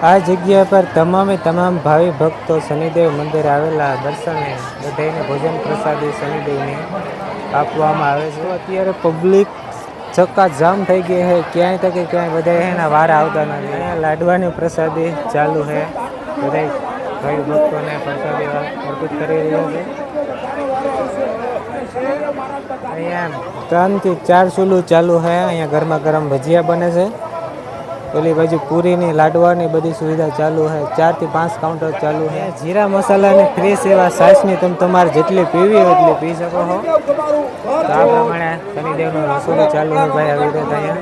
આ જગ્યા પર તમામ ભાવિ ભક્તો શનિદેવ મંદિર આવેલા દર્શને બધાને ભોજન પ્રસાદી શનિદેવને આપવામાં આવે છે. અત્યારે પબ્લિક ચક્કાજામ થઈ ગઈ છે, ક્યાંય તક ક્યાંય બધા એના વારા આવતા નથી. લાડવાની પ્રસાદી ચાલુ છે, બધા ભાવિ ભક્તોને પ્રસાદી અર્પિત કરી રહ્યા છે. અહીંયા 3 થી 4 ચૂલું ચાલુ છે. અહીંયા ગરમા ગરમ ભજીયા બને છે. ઓલી બાજુ પૂરીની લાડવાની બધી સુવિધા ચાલુ છે. 4 થી 5 કાઉન્ટર ચાલુ છે. જીરા મસાલાની ફ્રેશ એવા છાશની તમે તમારે જેટલી પીવી હોય એટલી પી શકો છો. તો આ પ્રમાણે શનિદેવનો રસોડો ચાલુ છે ભાઈ. આવી રીતે અહીંયા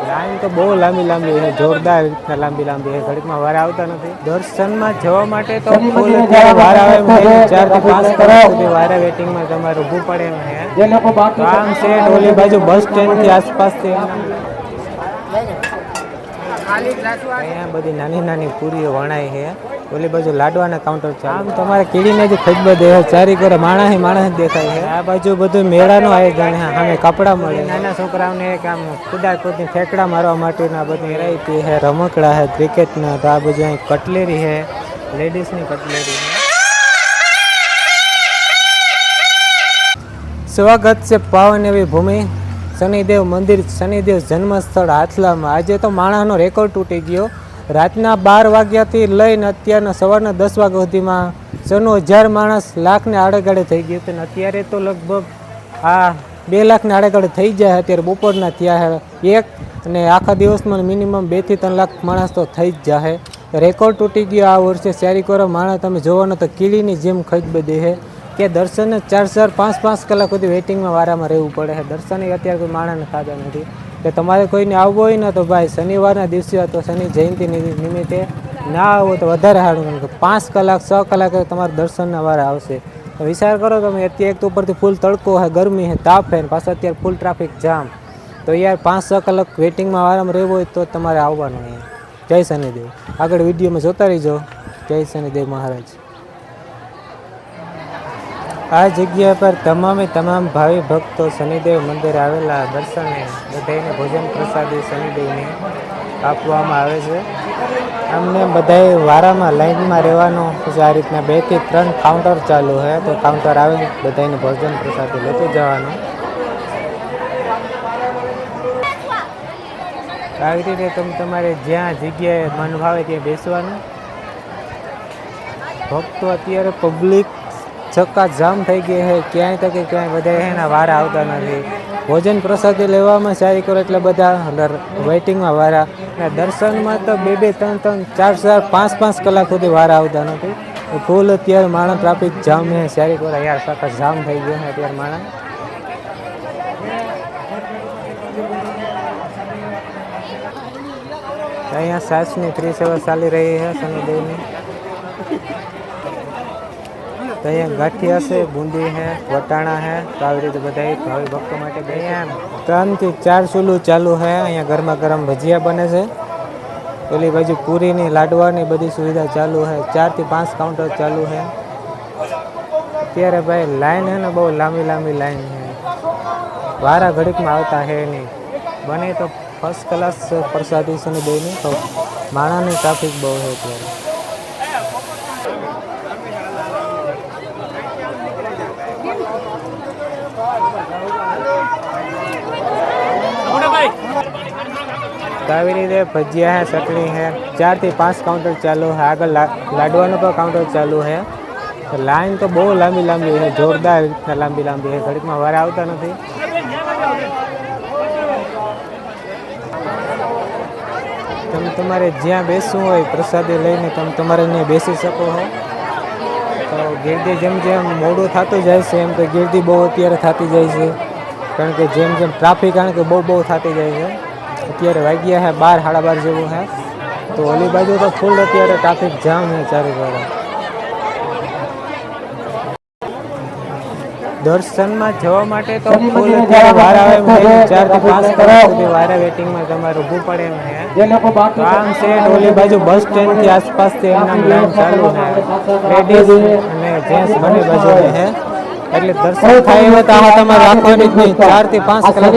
લાઈન તો બહુ લાંબી છે, જોરદાર રીતના લાંબી છે. ઘડીકમાં વાર આવતા નથી. દર્શનમાં જવા માટે તો ફૂલ અત્યારે વાર આવે એમ છે. 4 થી 5 કલાક સુધી વારા વેટિંગમાં તમારે ઊભું પડે એમ છે. આમ છે ઓલી બાજુ બસ સ્ટેન્ડથી આસપાસથી અહીંયા બધી નાની પૂરીઓ વણાય છે. ઓલી બાજુ લાડવાના કાઉન્ટર છે. આમ તમારે કીડીને જ ખજબો દે ચારી કરે માણસ દેખાય છે. આ બાજુ બધું મેળાનું આયોજન છે. સામે કપડાં મળે. નાના છોકરાઓને કામ કુદાકુદની ઠેકડા મારવા માટેના બધી વેરાયટી છે. રમકડા છે, ક્રિકેટના. તો આ બધું અહીં કટલેરી છે, લેડીઝની કટલેરી છે. સ્વાગત છે પાવન એવી ભૂમિ શનિદેવ મંદિર, શનિદેવ જન્મસ્થળ હાથલામાં. આજે તો માણસનો રેકોર્ડ તૂટી ગયો. રાતના 12 વાગ્યાથી લઈને અત્યારના સવારના 10 વાગ્યા સુધીમાં 90,000 માણસ લાખને આડેગાડે થઈ ગયું હતું. અત્યારે તો લગભગ આ 2 લાખને આડેગાડે થઈ જાય. અત્યારે બપોરના થયા છે 1 અને આખા દિવસમાં મિનિમમ 2 થી 3 લાખ માણસ તો થઈ જ જાય. રેકોર્ડ તૂટી ગયો આ વર્ષે. ચારીકોરા માણસ તમે જોવાનો તો કીડીની જેમ ખજબદી છે કે દર્શનને 4-4, 5-5 કલાક સુધી વેઇટિંગમાં વારામાં રહેવું પડે છે. દર્શને અત્યારે કોઈ માણસને ખાતા નથી. કે તમારે કોઈને આવવું હોય ને તો ભાઈ શનિવારના દિવસે અથવા શનિ જયંતિ નિમિત્તે ના આવો તો વધારે સારું. 5 કલાક 6 કલાક તમારા દર્શનના વારા આવશે. તો વિચાર કરો તમે, અત્યારે એક તો ઉપરથી ફૂલ તડકો છે, ગરમી છે, તાપ છે, પાછું અત્યારે ફૂલ ટ્રાફિક જામ. તો યાર 5-6 કલાક વેઇટિંગમાં વારામાં રહેવું હોય તો તમારે આવવાનું નહીં. જય શનિદેવ. આગળ વિડીયોમાં જોતા રહીજો. જય શનિદેવ મહારાજ. આ જગ્યા પર તમામ ભાવિ ભક્તો શનિદેવ મંદિર આવેલા દર્શને બધાને ભોજન પ્રસાદી શનિદેવને આપવામાં આવે છે. અમને બધાએ વારામાં લાઈનમાં રહેવાનું. પછી આ રીતના 2 થી 3 કાઉન્ટર ચાલુ છે. તો કાઉન્ટર આવે બધાને ભોજન પ્રસાદી લેતું જવાનું. આવી રીતે તમે તમારે જ્યાં જગ્યાએ મન ભાવે ત્યાં બેસવાનું. ભક્તો અત્યારે પબ્લિક ચક્કાજામ થઈ ગઈ છે, ક્યાંય તક ક્યાંય બધા એના વારા આવતા નથી. ભોજન પ્રસાદી લેવામાં સારી કરો એટલે બધા વેઇટિંગમાં વારા. અને દર્શનમાં તો 2-2, 3-3, 4-4, 5-5 કલાક સુધી વારા આવતા નથી. ફૂલ અત્યારે માણસ ટ્રાફિક જામ છે. સારી કરો યાર, સખત જામ થઈ ગયો છે અત્યારે માણસ. અહીંયા સાસની ફ્રી સેવા ચાલી રહી છે શનિદેવની. તો અહીંયા ગાંઠિયા છે, બુંદી છે, વટાણા છે. તો આવી રીતે બધા ભાવિ ભક્તો માટે અહીંયા 3 થી 4 ચૂલું ચાલુ છે. અહીંયા ગરમા ગરમ ભજીયા બને છે. ઓલી બાજુ પૂરીની લાડવાની બધી સુવિધા ચાલુ છે. 4 થી 5 કાઉન્ટર ચાલુ છે. અત્યારે ભાઈ લાઈન છે ને બહુ લાંબી લાઈન છે. વારા ઘડીકમાં આવતા છે નહીં. બને તો ફર્સ્ટ ક્લાસ પ્રસાદી શનિદેવની. તો માણાની ટ્રાફિક બહુ છે અત્યારે. આવી રીતે ભજીયા છે, ચટણી છે. 4 થી 5 કાઉન્ટર ચાલુ છે. આગળ લાડવાનું પણ કાઉન્ટર ચાલુ છે. લાઈન તો બહુ લાંબી છે, જોરદાર રીતના લાંબી છે. ઘડીકમાં વાર આવતા નથી. તમે તમારે જ્યાં બેસવું હોય પ્રસાદી લઈને તમે તમારે અહીંયા બેસી શકો છો. તો ગીરદી જેમ મોડું થતું જાય છે એમ તો ગીરદી બહુ અત્યારે થતી જાય છે. કારણ કે જેમ ટ્રાફિક કારણ કે બહુ થતી જાય છે. અત્યારે વાગ્યા છે 12, 12:30 જેવું છે. તો ઓલી બાજુ તો ફૂલ અત્યારે ટ્રાફિક જામ છે ચારે બાજુ. દર્શનમાં જવા માટે તો ફૂલ અત્યારે વાર આવે એમ છે. 4 થી 5 કલાક સુધી વારા વેટિંગમાં તમારે ઊભું પડે એમ છે. આમ છે ઓલી બાજુ બસ સ્ટેન્ડથી આસપાસથી એમના લાઈન ચાલુ છે. લેડીઝ અને જેન્ટ્સ બંને બાજુ છે. એટલે દર્શન થાય એવા તો તમારે રાખવાની જ નહીં. 4 થી 5 કલાક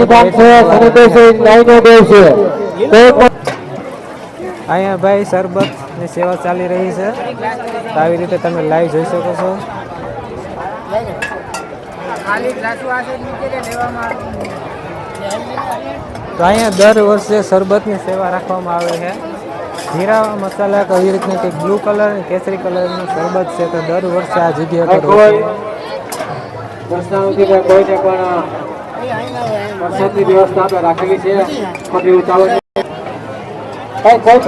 અહીંયા ભાઈ શરબતની સેવા ચાલી રહી છે, તો આવી રીતે તમે લાઈવ જોઈ શકો છો. તો અહીંયા દર વર્ષે શરબતની સેવા રાખવામાં આવે છે. જીરા મસાલા આવી રીતના કંઈક બ્લુ કલર અને કેસરી કલરનું શરબત છે, તો દર વર્ષે આ જગ્યા પર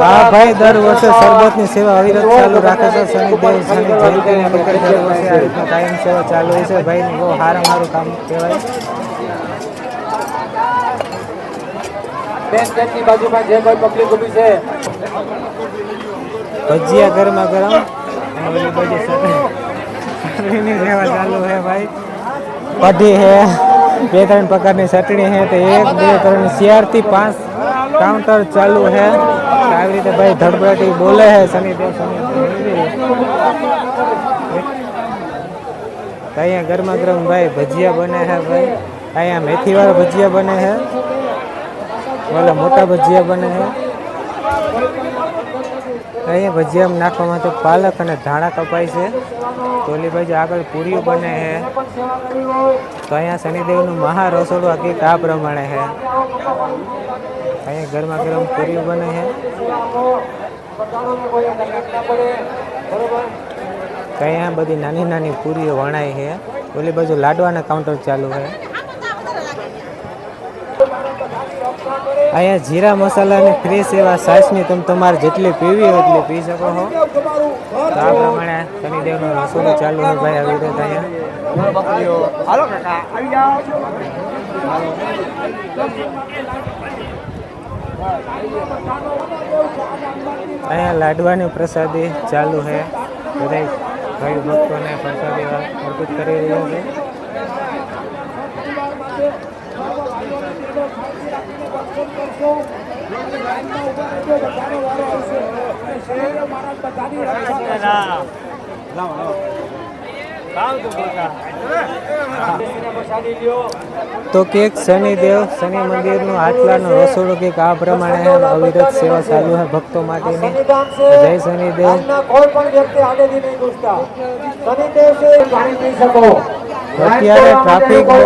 હા ભાઈ, દર વર્ષે શરબતની સેવા અવિરત ચાલુ રાખે છે. શનિદેવ શનિ જયંતિને દર વર્ષે આ રીતના કાયમ સેવા ચાલુ હોય છે. ભાઈ બહુ સારું કામ કહેવાય. ભજીયા ગરમા ગરમ ઓલી બધી ચટણી સેવા ચાલુ છે ભાઈ. કઢી છે, 2-3 પ્રકારની ચટણી છે, તો 1, 2, 3 4 થી 5 કાઉન્ટર ચાલુ છે. આવી રીતે ભાઈ ધડબડાટી બોલે છે શનિદેવ અહીંયા ગરમા ગરમ ભાઈ ભજીયા બને છે ભાઈ. અહીંયા મેથીવાળા ભજીયા બને છે, ઓલા મોટા ભજીયા બને છે. અહીંયા ભજીયા નાખવા માટે પાલક અને ધાણા કપાય છે. તો ઓલી બાજુ આગળ પૂરીઓ બને છે. તો અહીંયા શનિદેવનું મહા રસોડું હકીકત આ પ્રમાણે છે. અહીંયા ગરમા ગરમ પૂરીઓ બને છે. તો અહીંયા બધી નાની નાની પૂરીઓ વણાય છે. ઓલી બાજુ લાડવાના કાઉન્ટર ચાલુ છે. અહીંયા જીરા મસાલાની ફ્રેશ એવા છાશની તમે તમારે જેટલી પીવી હોય એટલી પી શકો છો. તો આ પ્રમાણે શનિદેવનો રસોડું ચાલુ છે ભાઈ. આવી રીતે અહીંયા લાડવાની પ્રસાદી ચાલુ છે. બધા ભાઈ ભક્તોને પ્રસાદી અર્પિત કરી રહ્યા છે. તો કેક શનિદેવ શનિ મંદિરનું આટલાનું રસોડું કેક આ પ્રમાણે અવિરત સેવા ચાલુ છે ભક્તો માટેની. જય શનિદેવ. અત્યારે ટ્રાફિક બહુ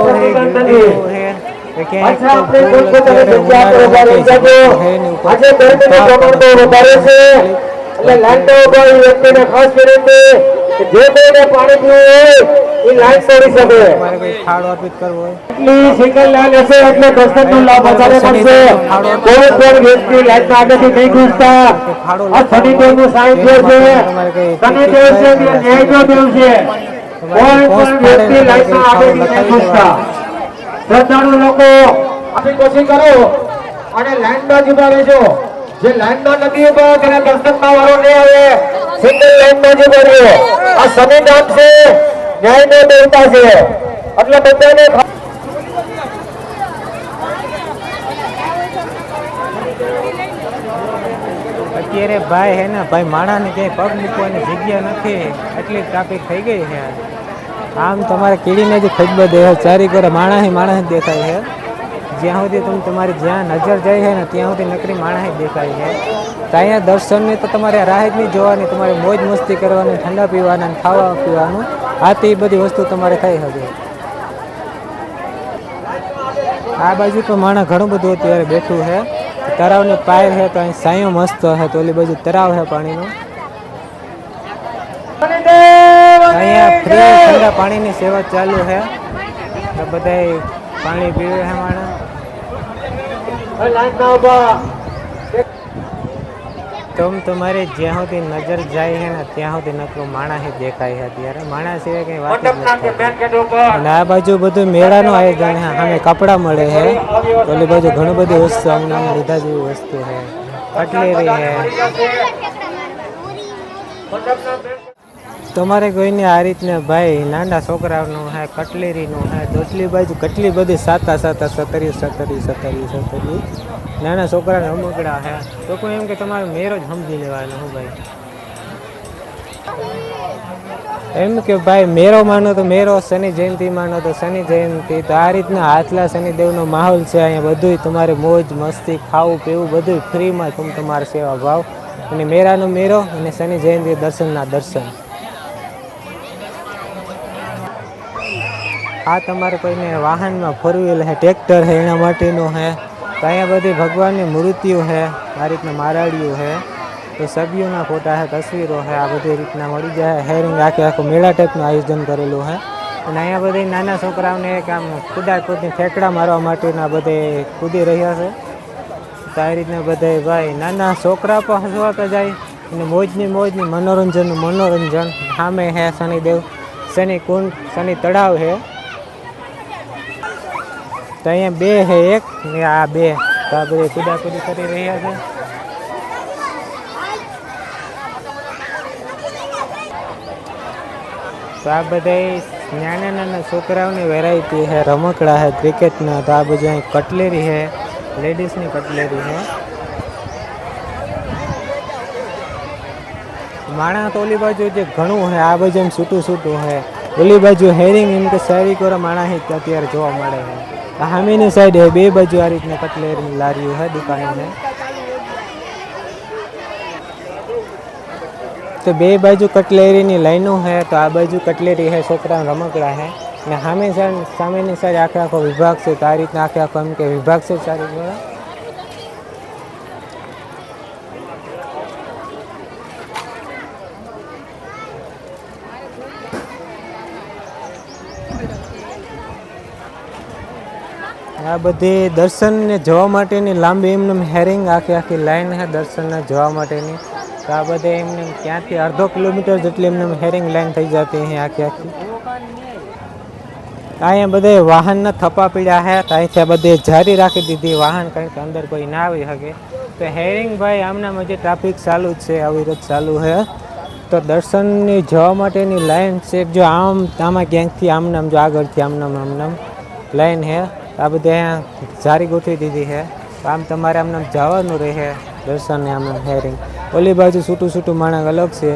ફાળો અર્પિત કરવો હોય શ્રદ્ધાળુ લોકો આપણી કોશિશ કરો અને લાઈનમાં જ ઉભા રહેજો. જે લાઈનમાં નથી ઉભા તેના દર્શનમાં વાળો નહીં આવે. સિંગલ લાઈનમાં જ ઉભા રહ્યો. આ શનિ નામ છે, ન્યાયનો દેવતા છે, એટલે બધાને અત્યારે ભાઈ હે ને ભાઈ માણાને ક્યાંય પગ મૂકવાની જગ્યા નથી, એટલી ટ્રાફિક થઈ ગઈ છે. આમ તમારે કીડીને જ ખજબત દેખાય, ચારી કરે માણસ દેખાય છે. જ્યાં સુધી તમારી જ્યાં નજર જાય છે ને ત્યાં સુધી નકરી માણસ દેખાય છે. તો અહીંયા દર્શનની તો તમારે રાહ જ નહીં જોવાની, તમારે મોજ મસ્તી કરવાની, ઠંડા પીવાના, ખાવા પીવાનું, આથી એ બધી વસ્તુ તમારે થઈ શકે. આ બાજુ તો માણસ ઘણું બધું અત્યારે બેઠું છે. તળાવની પાયર છે તો અહીં સાયો મસ્ત છે. તો ઓલી બાજુ તળાવ છે પાણીનું. અહીંયા ફ્રી ઠંડા પાણીની સેવા ચાલુ છે. બધા પાણી પીવે છે માણસ. તમારે જ્યાં સુધી નજર જાય છે ને ત્યાં સુધી નકરું માણસ દેખાય છે. અત્યારે માણસ સિવાય કઈ વાત નથી. અને આ બાજુ બધું મેળાનું આયોજન છે. સામે કપડાં મળે છે. ઓલી બાજુ ઘણું બધી વસ્તુ અમને લીધા જેવી વસ્તુ છે. કટલેરી છે. તમારે કોઈને આ રીતને ભાઈ નાના છોકરાઓનું હે, કટલેરીનું હે, દોટલી બાજુ કેટલી બધી સાતા સતરી નાના છોકરાને રમકડા હે. તો કોઈ એમ કે તમારે મેરો જ સમજી લેવાનો હું ભાઈ. એમ કે ભાઈ મેરો માનો તો મેરો, શનિ જયંતિ માનો તો શનિ જયંતિ. તો આ રીતના હાથલા શનિદેવનો માહોલ છે અહીંયા. બધુંય તમારે મોજ મસ્તી, ખાવું પીવું બધું ફ્રીમાં તમારા સેવા ભાવ. અને મેરાનો મેરો અને શનિ જયંતિ દર્શનના દર્શન. આ તમારે કોઈને વાહનમાં ફોર વ્હીલ હે, ટ્રેક્ટર હે, એના માટેનું હે. તો અહીંયા બધી ભગવાનની મૂર્તિઓ છે, આ રીતના મારાડીઓ છે. તો સભ્યોના ફોટા છે, તસવીરો છે, આ બધી રીતના મળી જાય. હેરિંગ આખું મેળા ટાઈપનું આયોજન કરેલું છે. અને અહીંયા બધી નાના છોકરાઓને એક આમ કુદાકુદની ઠેકડા મારવા માટેના બધે કૂદી રહ્યા છે. તો આ રીતના બધે ભાઈ નાના છોકરા પણ હસવાતા જાય અને મોજની મનોરંજનનું મનોરંજન. સામે હે શનિદેવ, શનિ કુંડ, શનિ તળાવ છે. તો અહીંયા બે છે, એક ને આ બે. તો આ બધી કુદાકુદી કરી રહ્યા છે. તો આ બધા નાના છોકરાઓની વેરાયટી છે, રમકડા છે ક્રિકેટના. તો આ બધું અહીં કટલેરી છે, લેડીઝની કટલેરી છે. માણસ તો ઓલી બાજુ જે ઘણું છે, આ બાજુ એમ છૂટું છે. ઓલી બાજુ હેરિંગ એમ કે શહેરી કોરા માણસ અત્યારે જોવા મળે છે. આ સામેની સાઈડ છે, બે બાજુ આ રીતના કટલેરીની લારીઓ છે, દુકાનો છે. તો બે બાજુ કટલેરીની લાઈનો છે. તો આ બાજુ કટલેરી છે, છોકરાના રમકડા છે. અને સામેની સાઈડ આખો વિભાગ છે. તો આ રીતના આખો એમ કે વિભાગ છે સારી જોડે. આ બધી દર્શનને જવા માટેની લાંબી એમને હેરિંગ આખી લાઈન છે દર્શનને જવા માટેની. તો આ બધે એમને ક્યાંથી અડધો કિલોમીટર જેટલી એમને હેરિંગ લાઈન થઈ જતી છે આખી. અહીંયા બધે વાહનના થપ્પા પીડ્યા છે. તો અહીંથી બધે જારી રાખી દીધી વાહન, કારણ કે અંદર કોઈ ના આવી શકે. તો હેરિંગ ભાઈ આમનામ હજી ટ્રાફિક ચાલુ જ છે, અવિરત ચાલુ છે. તો દર્શનની જવા માટેની લાઈન છે. જો આમાં ક્યાંકથી આમનામ, જો આગળથી આમનામ લાઈન છે. આ બધે અહીંયા જારી ગોઠવી દીધી છે. આમ તમારે આમનામ જવાનું રહે દર્શનને આમનામ હેરિંગ. ઓલી બાજુ છૂટું માણસ અલગ છે.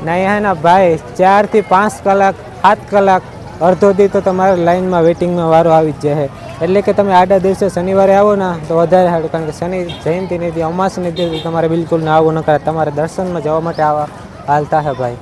ને અહીંયાના ભાઈ 4 થી 5 કલાક 7 કલાક અડધો દી તો તમારે લાઈનમાં વેટિંગમાં વારો આવી જ જાય. એટલે કે તમે આડા દિવસે શનિવારે આવો ને તો વધારે સારું, કારણ કે શનિ જયંતિની અમાસની દિવસે તમારે બિલકુલ ના આવવું ન કરે. તમારે દર્શનમાં જવા માટે આવા હાલ થાય ભાઈ.